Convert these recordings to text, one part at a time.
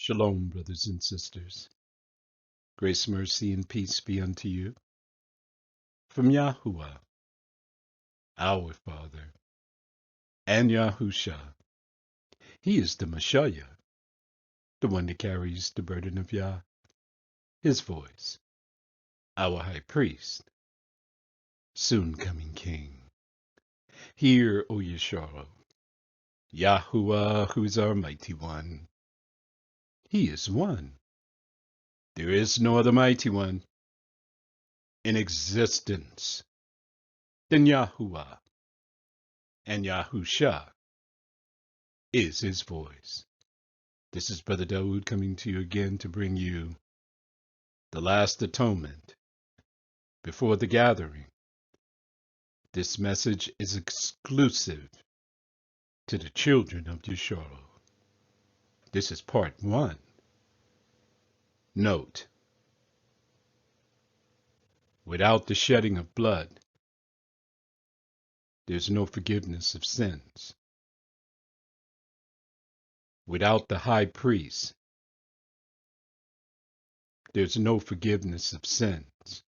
Shalom, brothers and sisters. Grace, mercy, and peace be unto you from Yahuwah, our Father, and Yahusha. He is the Messiah, the one that carries the burden of Yah, his voice, our high priest, soon coming King. Hear, O Yasharal, Yahuwah, who's our mighty one. He is one. There is no other mighty one in existence than Yahuwah, and Yahusha is his voice. This is Brother Dawood coming to you again to bring you the last atonement before the gathering. This message is exclusive to the children of Yasharal. This is part 1. Note: without the shedding of blood, there's no forgiveness of sins. Without the high priest, there's no forgiveness of sins.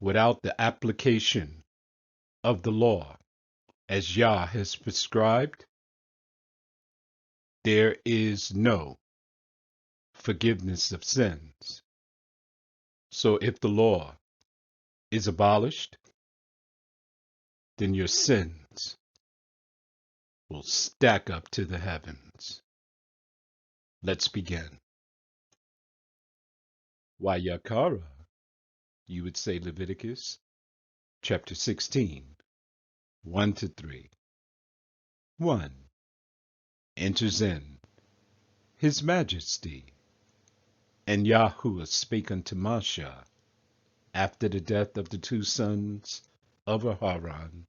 Without the application of the law as Yah has prescribed, there is no forgiveness of sins. So if the law is abolished, then your sins will stack up to the heavens. Let's begin. Wayakara, you would say Leviticus chapter 16, 1 to 3. 1. Enters in his majesty, and Yahuwah spake unto Moshe after the death of the 2 sons of Aharon,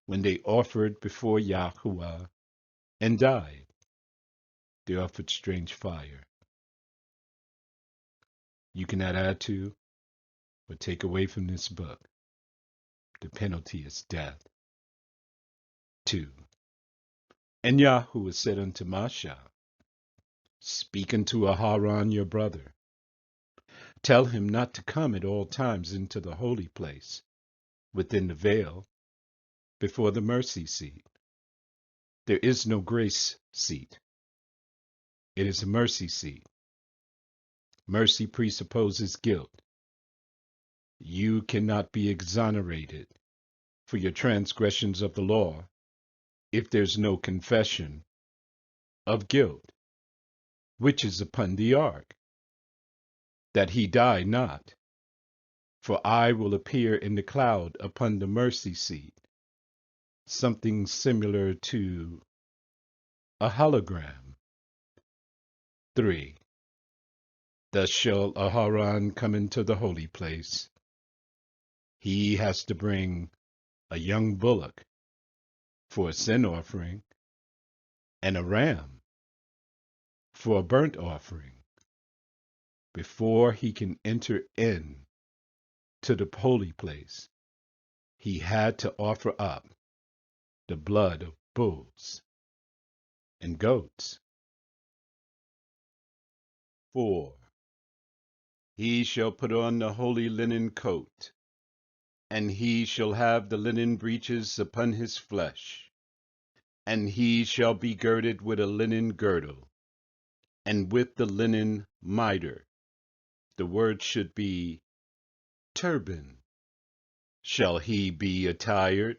when they offered before Yahuwah and died. They offered strange fire. You cannot add to or take away from this book. The penalty is death. 2. And Yahuwah said unto Moshe, speak unto Aharon your brother. Tell him not to come at all times into the holy place, within the veil, before the mercy seat. There is no grace seat. It is a mercy seat. Mercy presupposes guilt. You cannot be exonerated for your transgressions of the law if there's no confession of guilt, which is upon the ark, that he die not. For I will appear in the cloud upon the mercy seat, something similar to a hologram. 3. Thus shall Aharon come into the holy place. He has to bring a young bullock for a sin offering and a ram for a burnt offering before he can enter in to the holy place. He had to offer up the blood of bulls and goats. 4. He shall put on the holy linen coat, and he shall have the linen breeches upon his flesh, and he shall be girded with a linen girdle, and with the linen mitre. The word should be turban. Shall he be attired?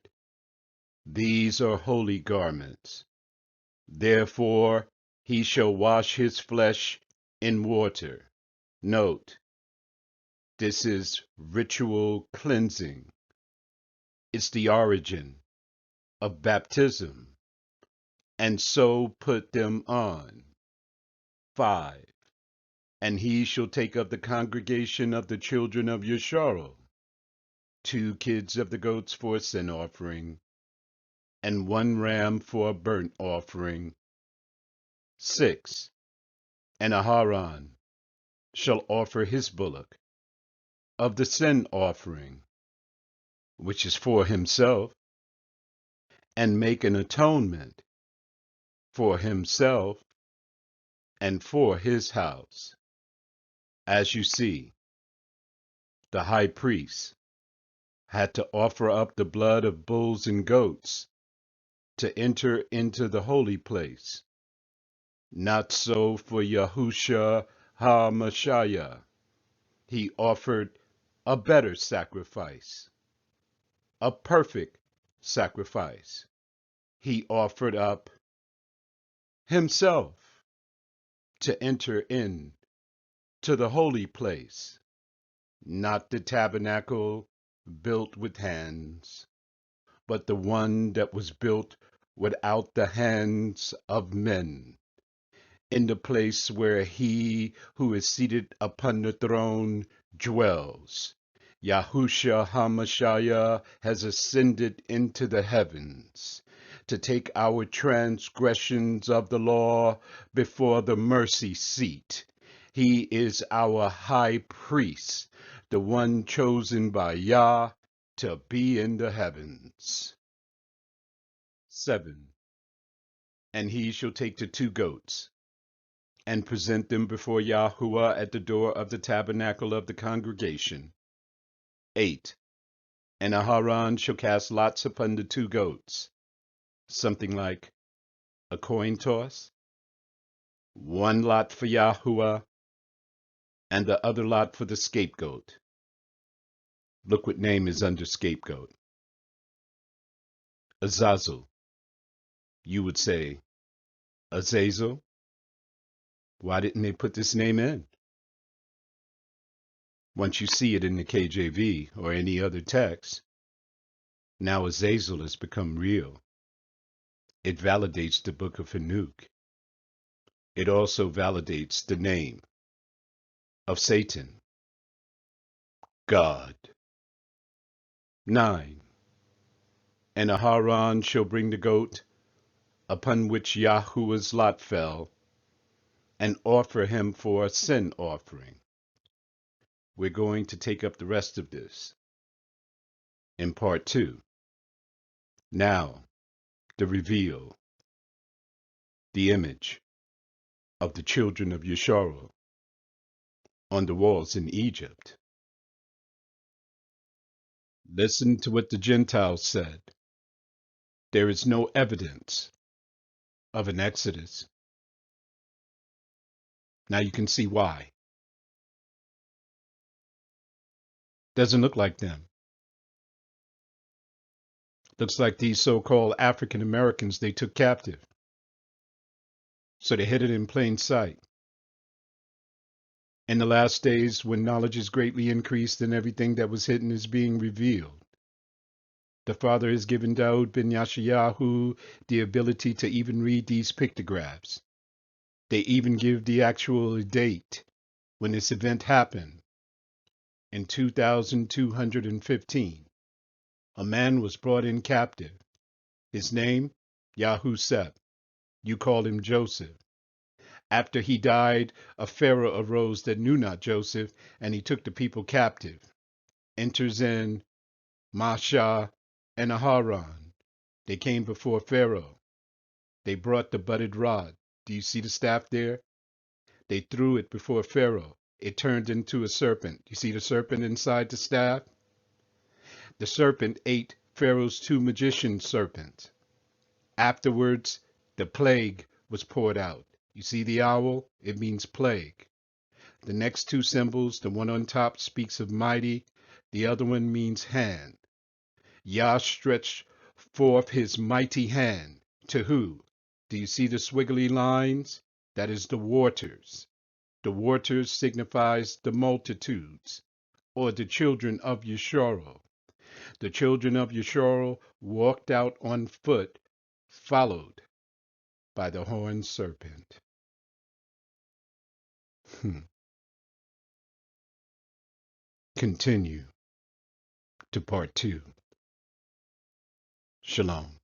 These are holy garments. Therefore he shall wash his flesh in water. Note: this is ritual cleansing. It's the origin of baptism. And so put them on. 5. And he shall take of the congregation of the children of Yasharal 2 kids of the goats for a sin offering, and 1 ram for a burnt offering. 6. And Aharon shall offer his bullock of the sin offering, which is for himself, and make an atonement for himself and for his house. As you see, the high priest had to offer up the blood of bulls and goats to enter into the holy place. Not so for Yahusha HaMashiach. He offered a better sacrifice, a perfect sacrifice. He offered up himself to enter in to the holy place, not the tabernacle built with hands, but the one that was built without the hands of men, in the place where he who is seated upon the throne dwells. Yahusha HaMashiach has ascended into the heavens to take our transgressions of the law before the mercy seat. He is our high priest, the one chosen by Yah to be in the heavens. 7. And he shall take the 2 goats and present them before Yahuwah at the door of the tabernacle of the congregation. 8. And Aharon shall cast lots upon the 2 goats, something like a coin toss, 1 lot for Yahuwah, and the other lot for the scapegoat. Look what name is under scapegoat. Azazel. You would say, Azazel? Why didn't they put this name in? Once you see it in the KJV or any other text, now Azazel has become real. It validates the book of Hanuk. It also validates the name of Satan, God. 9. And Aharon shall bring the goat upon which Yahuwah's lot fell, and offer him for a sin offering. We're going to take up the rest of this in part 2. Now, the reveal, the image of the children of Yasharal on the walls in Egypt. Listen to what the Gentiles said. There is no evidence of an Exodus. Now you can see why. Doesn't look like them. Looks like these so-called African Americans they took captive. So they hid it in plain sight. In the last days, when knowledge is greatly increased and everything that was hidden is being revealed, the Father has given Daud ben Yashayahu the ability to even read these pictographs. They even give the actual date when this event happened. In 2215, a man was brought in captive. His name, Yahusep. You call him Joseph. After he died, a Pharaoh arose that knew not Joseph, and he took the people captive. Enters in Masha and Aharon. They came before Pharaoh. They brought the budded rod. Do you see the staff there? They threw it before Pharaoh. It turned into a serpent. You see the serpent inside the staff? The serpent ate Pharaoh's 2 magician serpents. Afterwards, the plague was poured out. You see the owl? It means plague. The next 2 symbols, the one on top speaks of mighty, the other one means hand. Yah stretched forth his mighty hand. To who? Do you see the squiggly lines? That is the waters. The waters signifies the multitudes, or the children of Yasharal. The children of Yasharal walked out on foot, followed by the horned serpent. Continue to part 2. Shalom.